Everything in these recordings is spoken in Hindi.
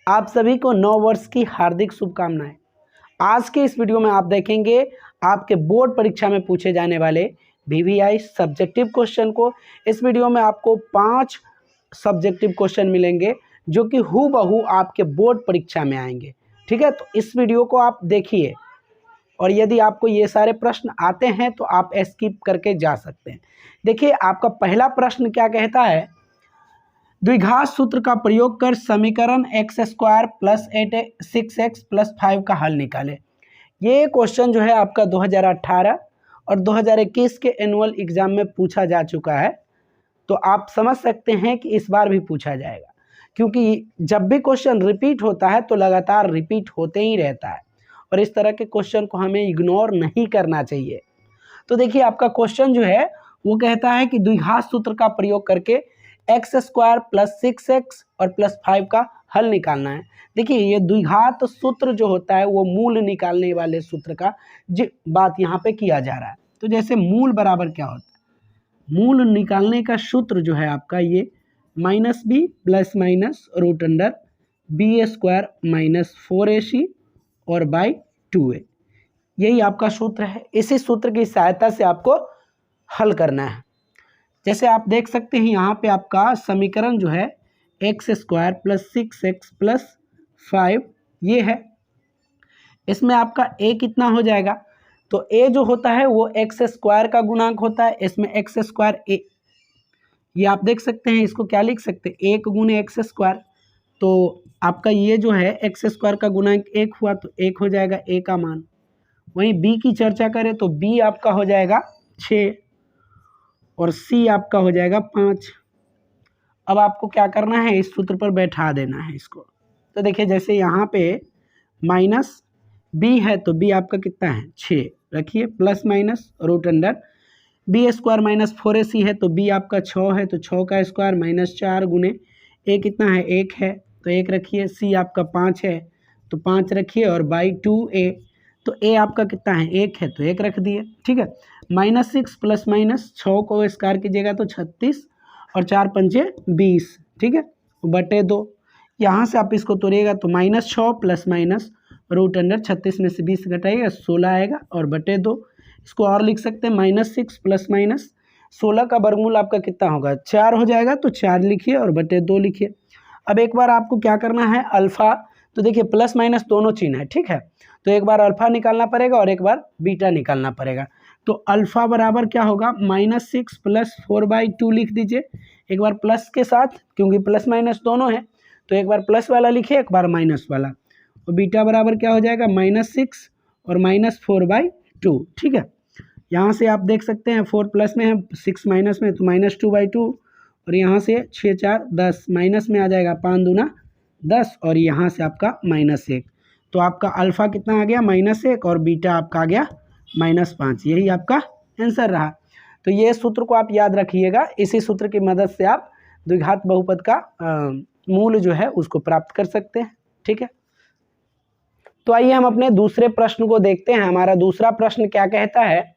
आप सभी को नव वर्ष की हार्दिक शुभकामनाएं। आज के इस वीडियो में आप देखेंगे आपके बोर्ड परीक्षा में पूछे जाने वाले VVI सब्जेक्टिव क्वेश्चन को। इस वीडियो में आपको 5 सब्जेक्टिव क्वेश्चन मिलेंगे जो कि हूबहू आपके बोर्ड परीक्षा में आएंगे। ठीक है, तो इस वीडियो को आप देखिए और यदि आपको ये सारे प्रश्न आते हैं तो आप स्किप करके जा सकते हैं। देखिए, आपका पहला प्रश्न क्या कहता है, द्विघात सूत्र का प्रयोग कर समीकरण x² + 6x + 5 का हल निकालें। ये क्वेश्चन जो है आपका 2018 और 2021 के एनुअल एग्जाम में पूछा जा चुका है, तो आप समझ सकते हैं कि इस बार भी पूछा जाएगा, क्योंकि जब भी क्वेश्चन रिपीट होता है तो लगातार रिपीट होते ही रहता है और इस तरह के क्वेश्चन को हमें इग्नोर नहीं करना चाहिए। तो देखिए, आपका क्वेश्चन जो है वो कहता है कि द्विघात सूत्र का प्रयोग करके x² + 6x और +5 का हल निकालना है। देखिए, ये द्विघात सूत्र जो होता है वो मूल निकालने वाले सूत्र का बात यहाँ पे किया जा रहा है। तो जैसे मूल बराबर क्या होता है, मूल निकालने का सूत्र जो है आपका ये -b ± (√b² - 4ac और बाई 2a, यही आपका सूत्र है। इसी सूत्र की सहायता से आपको हल करना है। जैसे आप देख सकते हैं यहाँ पे आपका समीकरण जो है x² + 6x + 5 ये है। इसमें आपका a कितना हो जाएगा, तो a जो होता है वो x² का गुणांक होता है। इसमें x² a, ये आप देख सकते हैं, इसको क्या लिख सकते हैं, 1 × x²। तो आपका ये जो है x² का गुणांक 1 हुआ तो 1 हो जाएगा a का मान। वहीं b की चर्चा करें तो b आपका हो जाएगा 6 और c आपका हो जाएगा 5। अब आपको क्या करना है, इस सूत्र पर बैठा देना है इसको। तो देखिए, जैसे यहाँ पे -b है तो b आपका कितना है 6 रखिए, ± (√b² - 4ac है तो b आपका 6 है तो 6 का स्क्वायर -4 गुने a कितना है 1 है तो 1 रखिए, c आपका 5 है तो 5 रखिए और बाई 2a, तो a आपका कितना है 1 है तो 1 रख दिए। ठीक है, -6 ± 6 को स्क्वायर कीजिएगा तो 36 और 4 पंचे 20, ठीक है, बटे 2। यहाँ से आप इसको तोड़िएगा तो -6 ± (√36 में से 20 घटाइएगा 16 आएगा और बटे 2। इसको और लिख सकते हैं, -6 ± 16 का वर्गमूल आपका कितना होगा 4 हो जाएगा, तो 4 लिखिए और बटे 2 लिखिए। अब एक बार आपको क्या करना है, अल्फ़ा, तो देखिए प्लस माइनस दोनों चिन्ह है, ठीक है, तो एक बार अल्फ़ा निकालना पड़ेगा और एक बार बीटा निकालना पड़ेगा। तो अल्फ़ा बराबर क्या होगा, -6 + 4/2 लिख दीजिए, एक बार प्लस के साथ, क्योंकि प्लस माइनस दोनों है तो एक बार प्लस वाला लिखिए एक बार माइनस वाला। और बीटा बराबर क्या हो जाएगा, -6 और -4/2, ठीक है। यहाँ से आप देख सकते हैं 4 प्लस में है 6 माइनस में, तो -2/2 और यहाँ से 6 4 10 माइनस में आ जाएगा 5 दूना 10 और यहाँ से आपका -1, तो आपका अल्फ़ा कितना आ गया -1 और बीटा आपका आ गया -5। यही आपका आंसर रहा। तो ये सूत्र को आप याद रखिएगा, इसी सूत्र की मदद से आप द्विघात बहुपद का मूल जो है उसको प्राप्त कर सकते हैं। ठीक है, तो आइए हम अपने दूसरे प्रश्न को देखते हैं। हमारा दूसरा प्रश्न क्या कहता है,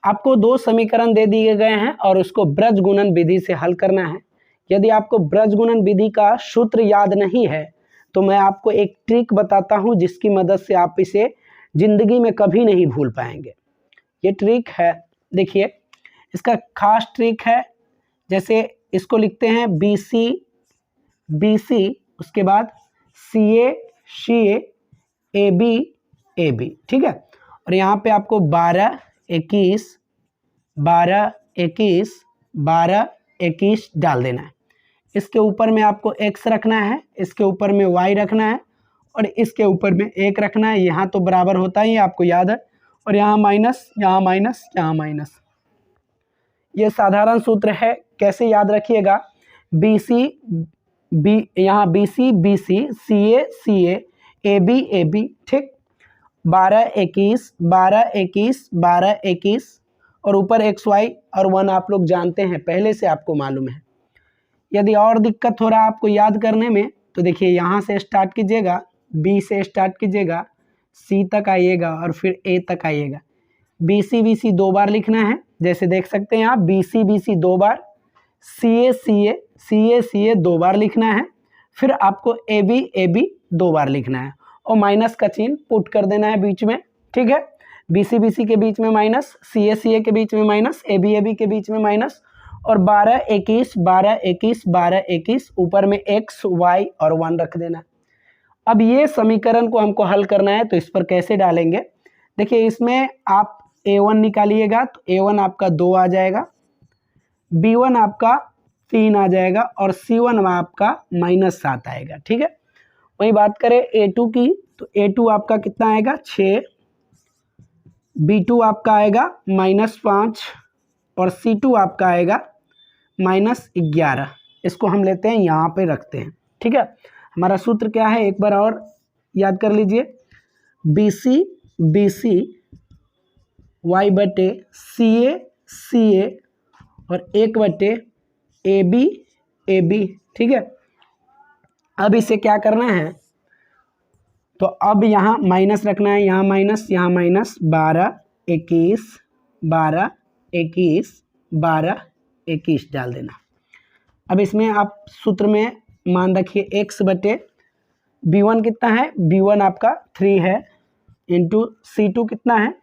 आपको 2 समीकरण दे दिए गए हैं और उसको ब्रज गुणन विधि से हल करना है। यदि आपको ब्रज गुणन विधि का सूत्र याद नहीं है तो मैं आपको एक ट्रिक बताता हूं जिसकी मदद से आप इसे जिंदगी में कभी नहीं भूल पाएंगे। ये ट्रिक है, देखिए इसका खास ट्रिक है। जैसे इसको लिखते हैं BC, उसके बाद CA, AB, ठीक है, और यहाँ पे आपको 12 21 12 21 12 21 डाल देना है। इसके ऊपर में आपको x रखना है, इसके ऊपर में y रखना है और इसके ऊपर में 1 रखना है। यहाँ तो बराबर होता ही आपको याद है, और यहाँ माइनस, यहाँ माइनस, यहाँ माइनस। ये साधारण सूत्र है, कैसे याद रखिएगा, यहाँ BC, CA, AB, ठीक, 12 21 12 21 12 21 और ऊपर XY और 1 आप लोग जानते हैं, पहले से आपको मालूम है। यदि और दिक्कत हो रहा है आपको याद करने में तो देखिए, यहाँ से स्टार्ट कीजिएगा, B से स्टार्ट कीजिएगा, C तक आइएगा और फिर A तक आइएगा। BC 2 बार लिखना है, जैसे देख सकते हैं आप, BC 2 बार, CA 2 बार लिखना है, फिर आपको ए बी 2 बार लिखना है और माइनस का चिन्ह पुट कर देना है बीच में, ठीक है। बी सी के बीच में माइनस, सी ए के बीच में माइनस, ए बी के बीच में माइनस, और 12 21 12 21 12 21 ऊपर में x y और 1 रख देना। अब ये समीकरण को हमको हल करना है, तो इस पर कैसे डालेंगे, देखिए इसमें आप a1 निकालिएगा तो a1 आपका 2 आ जाएगा, b1 आपका 3 आ जाएगा और c1 आपका -7 आएगा, ठीक है। वही बात करें a2 की, तो a2 आपका कितना आएगा 6, b2 आपका आएगा -5 और c2 आपका आएगा -11। इसको हम लेते हैं यहाँ पे रखते हैं, ठीक है। हमारा सूत्र क्या है एक बार और याद कर लीजिए, BC y बटे CA और 1/AB, ठीक है। अब इसे क्या करना है, तो अब यहाँ माइनस रखना है, यहाँ माइनस 12 21 12 21 12 21 डाल देना। अब इसमें आप सूत्र में मान रखिए x/b1 कितना है, b1 आपका 3 है, इंटू c2 कितना है,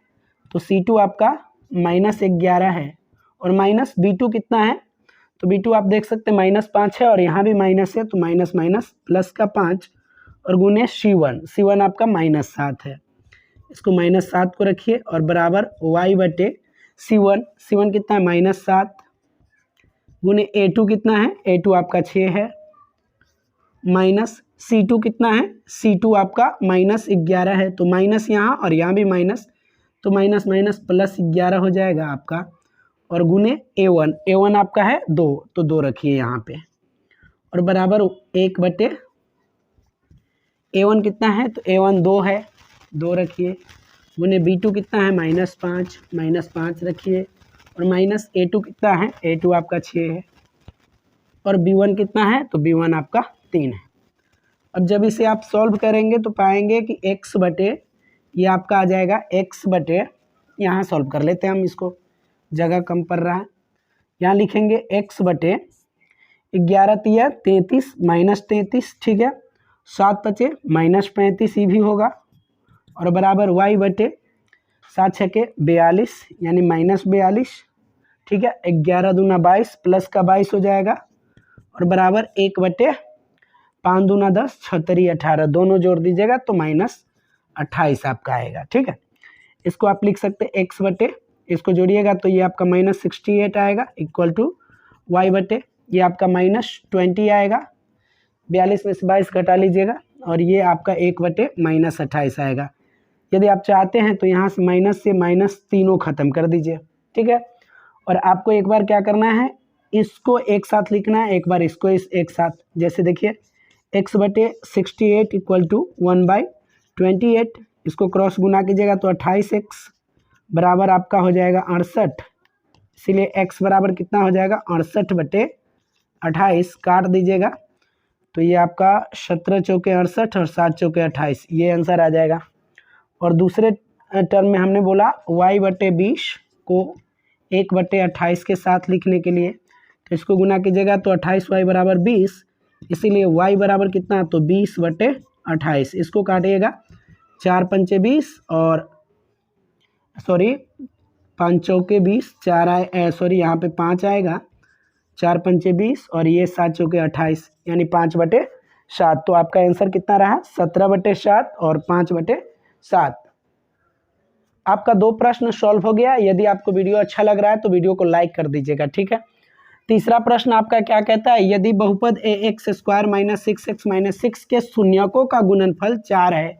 तो c2 आपका -11 है, और माइनस b2 कितना है, तो b2 आप देख सकते हैं -5 है और यहाँ भी माइनस है, तो माइनस माइनस प्लस का 5 और गुने c1 आपका -7 है, इसको -7 को रखिए और बराबर y/c1 कितना है -7 गुने a2 कितना है, a2 आपका 6 है, माइनस c2 कितना है, c2 आपका -11 है, तो माइनस यहाँ और यहाँ भी माइनस, तो माइनस माइनस प्लस 11 हो जाएगा आपका, और गुने a1 आपका है 2, तो 2 रखिए यहाँ पे, और बराबर 1/a1 कितना है, तो a1 2 है, 2 रखिए, गुने b2 कितना है -5 रखिए, और माइनस a2 कितना है, a2 आपका 6 है, और b1 कितना है, तो b1 आपका 3 है। अब जब इसे आप सॉल्व करेंगे तो पाएंगे कि x बटे, ये आपका आ जाएगा x बटे, यहाँ सॉल्व कर लेते हैं हम इसको, जगह कम पड़ रहा है, यहाँ लिखेंगे x बटे 11 तिया 33 -33, ठीक है, 7 बचे -35 ही भी होगा, और बराबर y बटे 7 छके 42 यानी -42, ठीक है, 11 दूना 22 प्लस का 22 हो जाएगा, और बराबर 1/5 दूना 10 छतरी 18, दोनों जोड़ दीजिएगा तो -28 आपका आएगा, ठीक है। इसको आप लिख सकते हैं x बटे, इसको जोड़िएगा तो ये आपका -68 आएगा, इक्वल टू y बटे, ये आपका -20 आएगा, 42 में से 22 घटा लीजिएगा, और ये आपका 1/-28 आएगा। यदि आप चाहते हैं तो यहाँ से माइनस तीनों ख़त्म कर दीजिए, ठीक है। और आपको एक बार क्या करना है, इसको एक साथ लिखना है, एक बार इसको एक साथ, जैसे देखिए x बटे 68 इक्वल टू 1/28, इसको क्रॉस गुना कीजिएगा तो 28x बराबर आपका हो जाएगा 68, इसीलिए x बराबर कितना हो जाएगा 68/28, काट दीजिएगा तो ये आपका 17 चौके 68 और 7 चौके 28, ये आंसर आ जाएगा। और दूसरे टर्म में हमने बोला y बटे 20 को 1/28 के साथ लिखने के लिए, तो इसको गुना कीजिएगा तो 28y बराबर 20, इसीलिए y बराबर कितना, तो 20/28, इसको काटिएगा 4 पंचे 20 और 5 चौके 20, 4 आए सॉरी यहाँ पे 5 आएगा, 4 पंचे 20 और ये 7 चौके 28 यानी 5/7, तो आपका आंसर कितना रहा 17/7 और 5/7। आपका 2 प्रश्न सॉल्व हो गया। यदि आपको वीडियो अच्छा लग रहा है तो वीडियो को लाइक कर दीजिएगा, ठीक है। तीसरा प्रश्न आपका क्या कहता है, यदि बहुपद ax² - 6x - 6 के शून्यकों का गुणनफल 4 है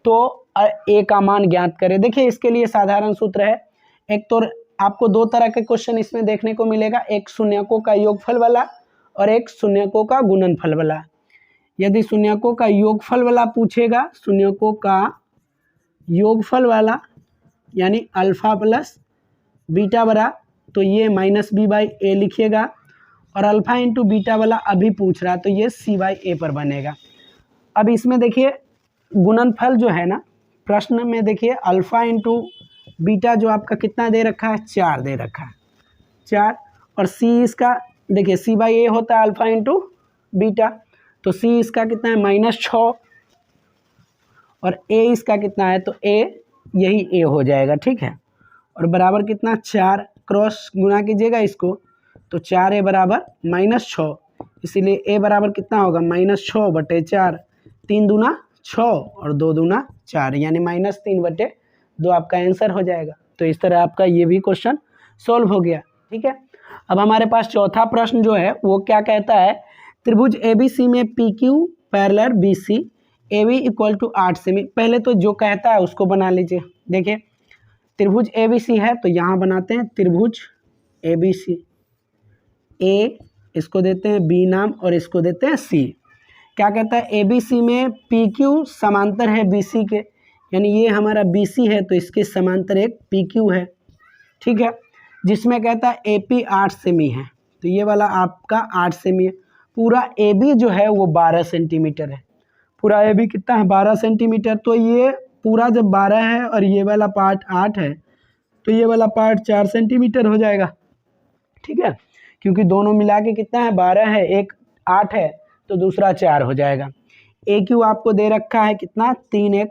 तो a का मान ज्ञात करें। देखिए इसके लिए साधारण सूत्र है, एक तो आपको 2 तरह के क्वेश्चन इसमें देखने को मिलेगा, एक शून्यकों का योगफल वाला और एक शून्यकों का गुणनफल वाला। यदि शून्यकों का योगफल वाला पूछेगा, शून्यकों का योगफल वाला यानी अल्फा प्लस बीटा बरा, तो ये -b/a लिखिएगा, और अल्फा इंटू बीटा वाला अभी पूछ रहा तो ये c/a पर बनेगा। अब इसमें देखिए गुणनफल जो है ना, प्रश्न में देखिए अल्फा इंटू बीटा जो आपका कितना दे रखा है, 4 दे रखा है, 4, और c इसका देखिए c/a होता है अल्फा इंटू बीटा, तो सी इसका कितना है -6 और ए इसका कितना है, तो ए यही ए हो जाएगा, ठीक है। और बराबर कितना 4, क्रॉस गुना कीजिएगा इसको, तो 4a बराबर -6, इसीलिए a बराबर कितना होगा -6/4, 3 दूना 6 और 2 दूना 4, यानी -3/2 आपका आंसर हो जाएगा। तो इस तरह आपका ये भी क्वेश्चन सॉल्व हो गया, ठीक है। अब हमारे पास चौथा प्रश्न जो है वो क्या कहता है, त्रिभुज ABC में PQ parallel BC, AB = 8 semi. पहले तो जो कहता है उसको बना लीजिए। देखिए त्रिभुज ABC है तो यहाँ बनाते हैं त्रिभुज ABC, A इसको देते हैं B नाम और इसको देते हैं C। क्या कहता है, ABC में PQ समांतर है BC के, यानी ये हमारा BC है तो इसके समांतर एक PQ है, ठीक है। जिसमें कहता है AP 8 सेमी है, तो ये वाला आपका 8 सेमी है। पूरा AB जो है वो 12 सेंटीमीटर है। पूरा AB कितना है, 12 सेंटीमीटर। तो ये पूरा जब 12 है और ये वाला पार्ट 8 है तो ये वाला पार्ट 4 सेंटीमीटर हो जाएगा, ठीक है। क्योंकि दोनों मिला के कितना है, 12 है, एक 8 है तो दूसरा 4 हो जाएगा। AQ आपको दे रखा है कितना 3x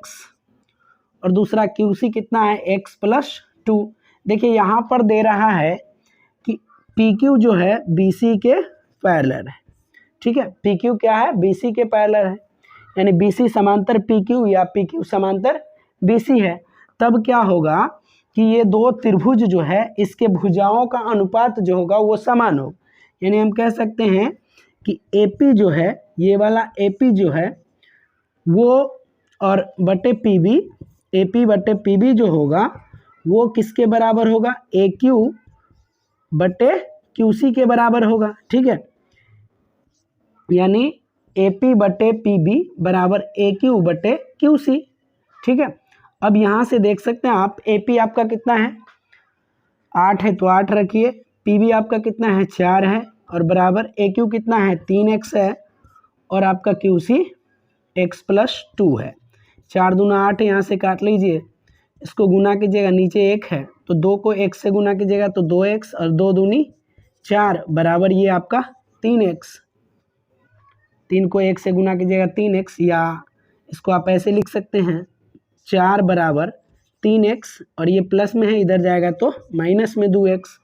और दूसरा QC कितना है x + 2। देखिए यहाँ पर दे रहा है कि PQ जो है BC के पैरेलल है, ठीक है। PQ क्या है, BC के पैरेलल है, यानी BC समांतर PQ या PQ समांतर BC है। तब क्या होगा कि ये दो त्रिभुज जो है इसके भुजाओं का अनुपात जो होगा वो समान होगा, यानी हम कह सकते हैं कि AP जो है, ये वाला AP जो है वो और बटे PB, AP/PB जो होगा वो किसके बराबर होगा, AQ/QC के बराबर होगा, ठीक है। यानी AP/PB बराबर AQ/QC, ठीक है। अब यहाँ से देख सकते हैं आप, AP आपका कितना है 8 है तो 8 रखिए, PB आपका कितना है 4 है और बराबर AQ कितना है 3x है और आपका QC x + 2 है। 4 दूना 8 यहाँ से काट लीजिए, इसको गुना कीजिएगा, नीचे 1 है तो 2 को 1 से गुना कीजिएगा तो 2x और 2 दूनी 4 बराबर ये आपका 3x। 3 को 1 से गुना कीजिएगा 3x, या इसको आप ऐसे लिख सकते हैं 4 बराबर 3x और ये प्लस में है इधर जाएगा तो माइनस में 2x।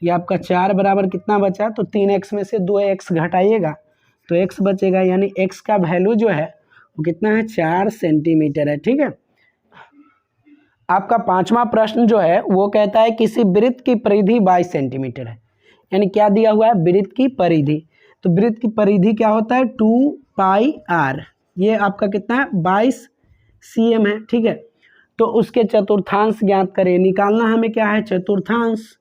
ये आपका 4 बराबर कितना बचा, तो 3x में से 2x घटाइएगा तो x बचेगा, यानी x का वैल्यू जो है वो कितना है 4 सेंटीमीटर है, ठीक है। आपका पांचवा प्रश्न जो है वो कहता है किसी वृत्त की परिधि 22 सेंटीमीटर है, यानी क्या दिया हुआ है, वृत्त की परिधि। तो वृत्त की परिधि क्या होता है 2πr, ये आपका कितना है 22 cm है, ठीक है। तो उसके चतुर्थांश ज्ञात करें, निकालना हमें क्या है चतुर्थांश।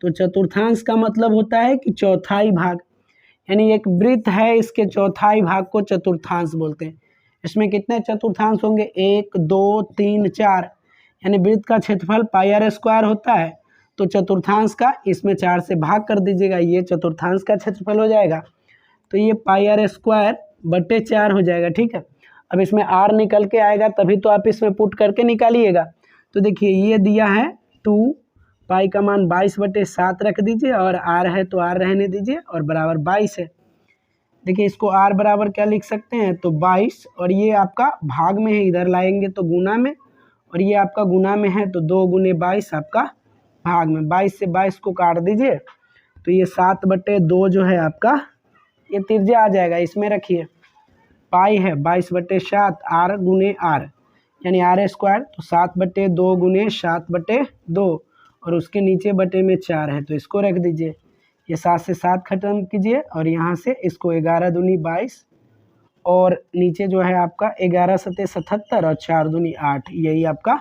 तो चतुर्थांश का मतलब होता है कि चौथाई भाग, यानी एक वृत्त है इसके चौथाई भाग को चतुर्थांश बोलते हैं। इसमें कितने चतुर्थांश होंगे 1 2 3 4, यानी वृत्त का क्षेत्रफल πr² होता है, तो चतुर्थांश का इसमें 4 से भाग कर दीजिएगा, ये चतुर्थांश का क्षेत्रफल हो जाएगा। तो ये πr²/4 हो जाएगा, ठीक है। अब इसमें r निकल के आएगा तभी तो आप इसमें पुट करके निकालिएगा। तो देखिए ये दिया है 2, पाई का मान 22/7 रख दीजिए और r है तो r रहने दीजिए और बराबर 22 है। देखिए इसको r बराबर क्या लिख सकते हैं, तो 22 और ये आपका भाग में है, इधर लाएंगे तो गुना में, और ये आपका गुना में है तो 2 गुने 22 आपका भाग में। 22 से 22 को काट दीजिए तो ये 7/2 जो है आपका ये त्रिज्या आ जाएगा, इसमें रखिए पाई है 22/7 r गुने r, यानी r², तो 7/2 गुने 7/2 और उसके नीचे बटे में 4 है तो इसको रख दीजिए। ये 7 से 7 खत्म कीजिए और यहाँ से इसको 11 दूनी 22 और नीचे जो है आपका 11 सते 77 और 4 दूनी 8, यही आपका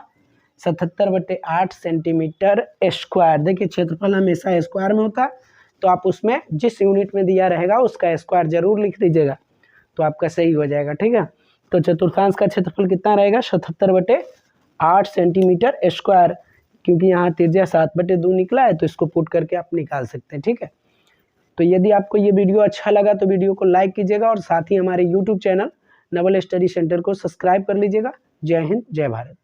77/8 सेंटीमीटर स्क्वायर। देखिए क्षेत्रफल हमेशा स्क्वायर में होता है, तो आप उसमें जिस यूनिट में दिया रहेगा उसका स्क्वायर जरूर लिख दीजिएगा तो आपका सही हो जाएगा, ठीक है। तो चतुर्थांश का क्षेत्रफल कितना रहेगा 77/8 सेंटीमीटर स्क्वायर, क्योंकि यहाँ त्रिज्या 7/2 निकला है तो इसको पुट करके आप निकाल सकते हैं, ठीक है। तो यदि आपको ये वीडियो अच्छा लगा तो वीडियो को लाइक कीजिएगा और साथ ही हमारे YouTube channel Naval study centre को सब्सक्राइब कर लीजिएगा। जय हिंद, जय भारत।